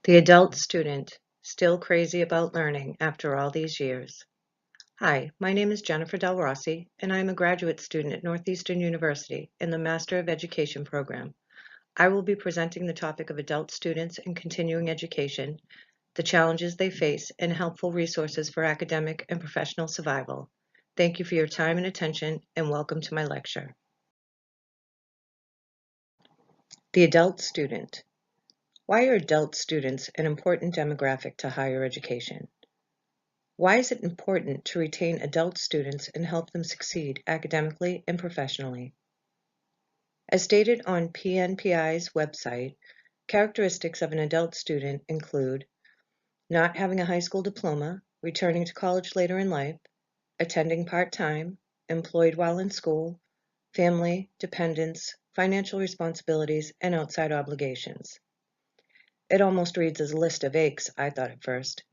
The adult student, still crazy about learning after all these years. Hi, my name is Jennifer DelRossi, and I am a graduate student at Northeastern University in the Master of Education program. I will be presenting the topic of adult students in continuing education, the challenges they face, and helpful resources for academic and professional survival. Thank you for your time and attention, and welcome to my lecture. The adult student. Why are adult students an important demographic to higher education? Why is it important to retain adult students and help them succeed academically and professionally? As stated on PNPI's website, characteristics of an adult student include not having a high school diploma, returning to college later in life, attending part-time, employed while in school, family, dependents, financial responsibilities, and outside obligations. It almost reads as a list of aches, I thought at first,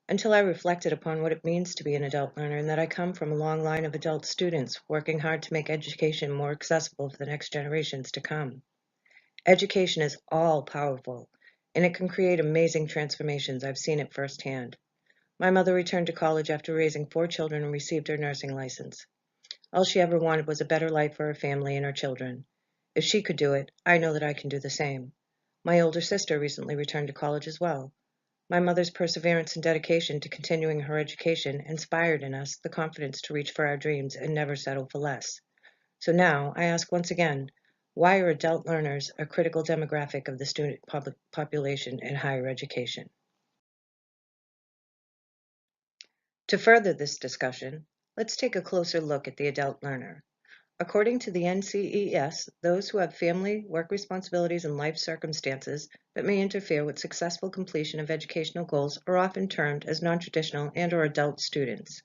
until I reflected upon what it means to be an adult learner and that I come from a long line of adult students working hard to make education more accessible for the next generations to come. Education is all powerful, and it can create amazing transformations. I've seen it firsthand. My mother returned to college after raising 4 children and received her nursing license. All she ever wanted was a better life for her family and her children. If she could do it, I know that I can do the same. My older sister recently returned to college as well. My mother's perseverance and dedication to continuing her education inspired in us the confidence to reach for our dreams and never settle for less. So now, I ask once again, why are adult learners a critical demographic of the student population in higher education? To further this discussion, let's take a closer look at the adult learner. According to the NCES, those who have family, work responsibilities, and life circumstances that may interfere with successful completion of educational goals are often termed as non-traditional and/or adult students.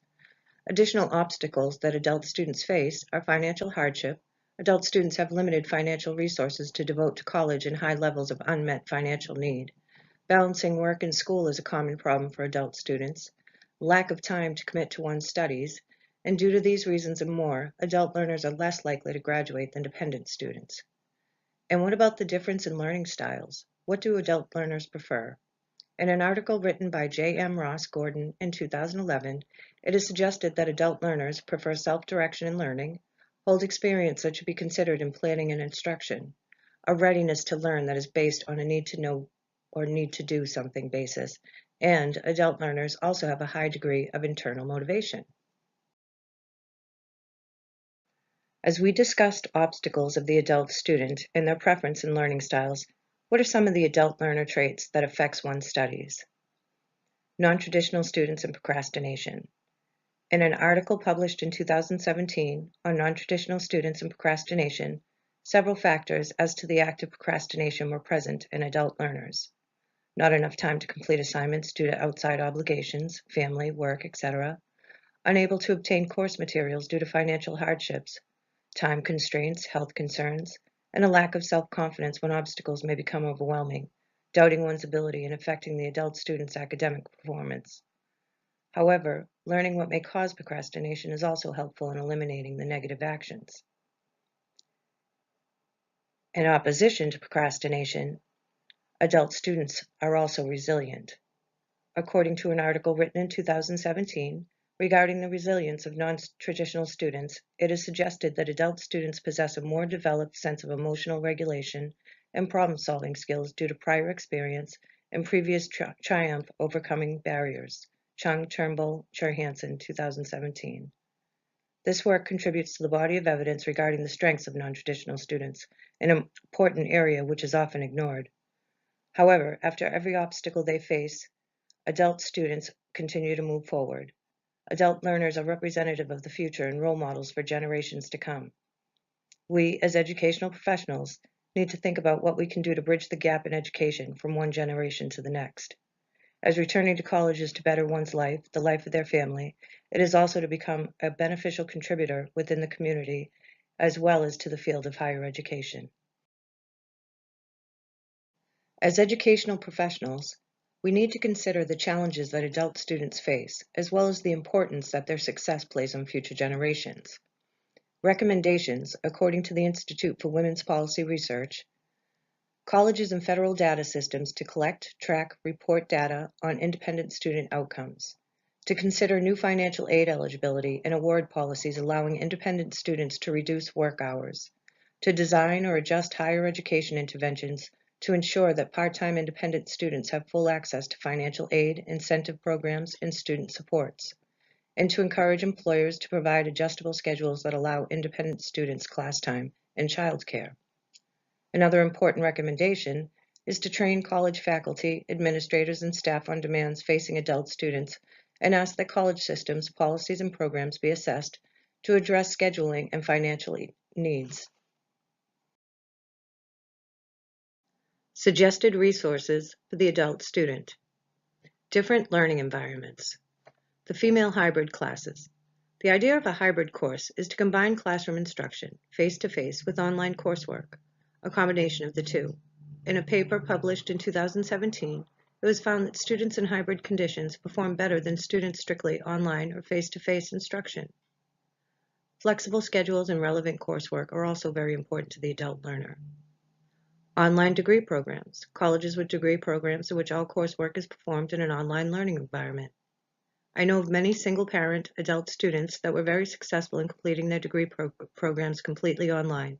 Additional obstacles that adult students face are financial hardship. Adult students have limited financial resources to devote to college and high levels of unmet financial need. Balancing work and school is a common problem for adult students. Lack of time to commit to one's studies, and due to these reasons and more, adult learners are less likely to graduate than dependent students. And what about the difference in learning styles? What do adult learners prefer? In an article written by J.M. Ross Gordon in 2011, it is suggested that adult learners prefer self-direction in learning, hold experience that should be considered in planning and instruction, a readiness to learn that is based on a need to know or need to do something basis, and adult learners also have a high degree of internal motivation. As we discussed obstacles of the adult student and their preference in learning styles, what are some of the adult learner traits that affects one's studies? Non-traditional students and procrastination. In an article published in 2017 on non-traditional students and procrastination, several factors as to the act of procrastination were present in adult learners. Not enough time to complete assignments due to outside obligations, family, work, etc. Unable to obtain course materials due to financial hardships, time constraints, health concerns, and a lack of self-confidence when obstacles may become overwhelming, doubting one's ability and affecting the adult student's academic performance. However, learning what may cause procrastination is also helpful in eliminating the negative actions. In opposition to procrastination, adult students are also resilient. According to an article written in 2017 regarding the resilience of non-traditional students, it is suggested that adult students possess a more developed sense of emotional regulation and problem-solving skills due to prior experience and previous triumph overcoming barriers. Chung, Turnbull, Hansen, 2017. This work contributes to the body of evidence regarding the strengths of non-traditional students, an important area which is often ignored. However, after every obstacle they face, adult students continue to move forward. Adult learners are representative of the future and role models for generations to come. We, as educational professionals, need to think about what we can do to bridge the gap in education from one generation to the next. As returning to college is to better one's life, the life of their family, it is also to become a beneficial contributor within the community as well as to the field of higher education. As educational professionals, we need to consider the challenges that adult students face, as well as the importance that their success plays on future generations. Recommendations, according to the Institute for Women's Policy Research, colleges and federal data systems to collect, track, report data on independent student outcomes, to consider new financial aid eligibility and award policies allowing independent students to reduce work hours, to design or adjust higher education interventions to ensure that part-time independent students have full access to financial aid, incentive programs, and student supports, and to encourage employers to provide adjustable schedules that allow independent students class time and childcare. Another important recommendation is to train college faculty, administrators, and staff on demands facing adult students and ask that college systems, policies, and programs be assessed to address scheduling and financial needs. Suggested resources for the adult student. Different learning environments. The female hybrid classes. The idea of a hybrid course is to combine classroom instruction, face-to-face, with online coursework, a combination of the two. In a paper published in 2017, it was found that students in hybrid conditions perform better than students strictly online or face-to-face instruction. Flexible schedules and relevant coursework are also very important to the adult learner. Online degree programs. Colleges with degree programs in which all coursework is performed in an online learning environment. I know of many single-parent adult students that were very successful in completing their degree programs completely online.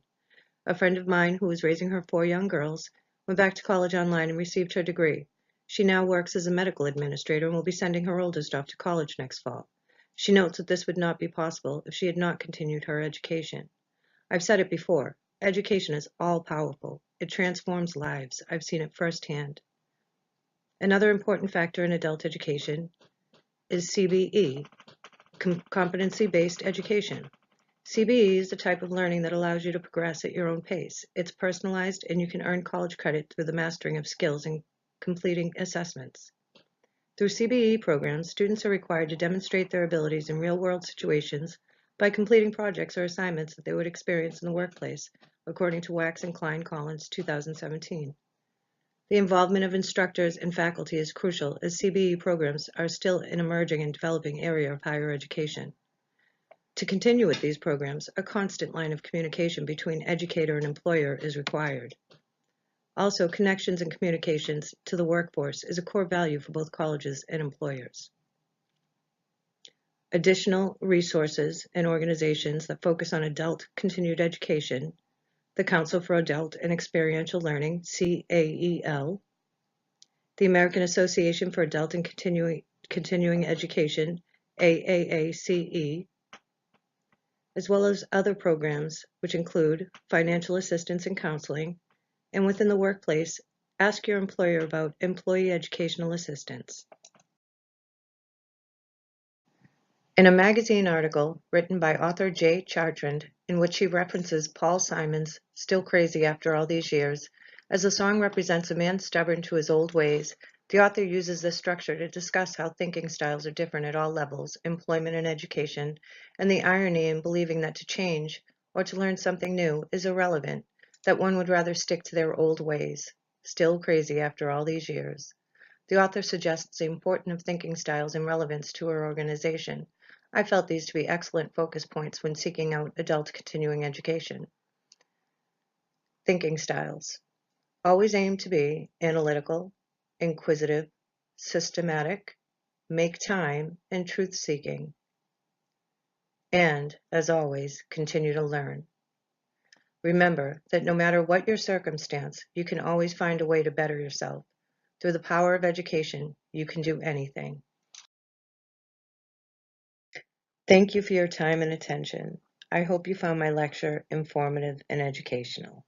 A friend of mine who was raising her 4 young girls went back to college online and received her degree. She now works as a medical administrator and will be sending her oldest off to college next fall. She notes that this would not be possible if she had not continued her education. I've said it before, education is all-powerful. It transforms lives. I've seen it firsthand. Another important factor in adult education is CBE, competency-based education. CBE is a type of learning that allows you to progress at your own pace. It's personalized and you can earn college credit through the mastering of skills and completing assessments. Through CBE programs, students are required to demonstrate their abilities in real-world situations by completing projects or assignments that they would experience in the workplace, according to Wax and Klein-Collins 2017. The involvement of instructors and faculty is crucial as CBE programs are still an emerging and developing area of higher education. To continue with these programs, a constant line of communication between educator and employer is required. Also, connections and communications to the workforce is a core value for both colleges and employers. Additional resources and organizations that focus on adult continued education: the Council for Adult and Experiential Learning, CAEL, the American Association for Adult and Continuing Education, AAACE, as well as other programs which include financial assistance and counseling, and within the workplace, ask your employer about employee educational assistance. In a magazine article written by author Jay Chartrand, in which he references Paul Simon's "Still Crazy After All These Years," as the song represents a man stubborn to his old ways, the author uses this structure to discuss how thinking styles are different at all levels, employment and education, and the irony in believing that to change, or to learn something new, is irrelevant, that one would rather stick to their old ways. Still crazy after all these years. The author suggests the importance of thinking styles and relevance to her organization. I felt these to be excellent focus points when seeking out adult continuing education. Thinking styles. Always aim to be analytical, inquisitive, systematic, make time, and truth-seeking. And, as always, continue to learn. Remember that no matter what your circumstance, you can always find a way to better yourself. Through the power of education, you can do anything. Thank you for your time and attention. I hope you found my lecture informative and educational.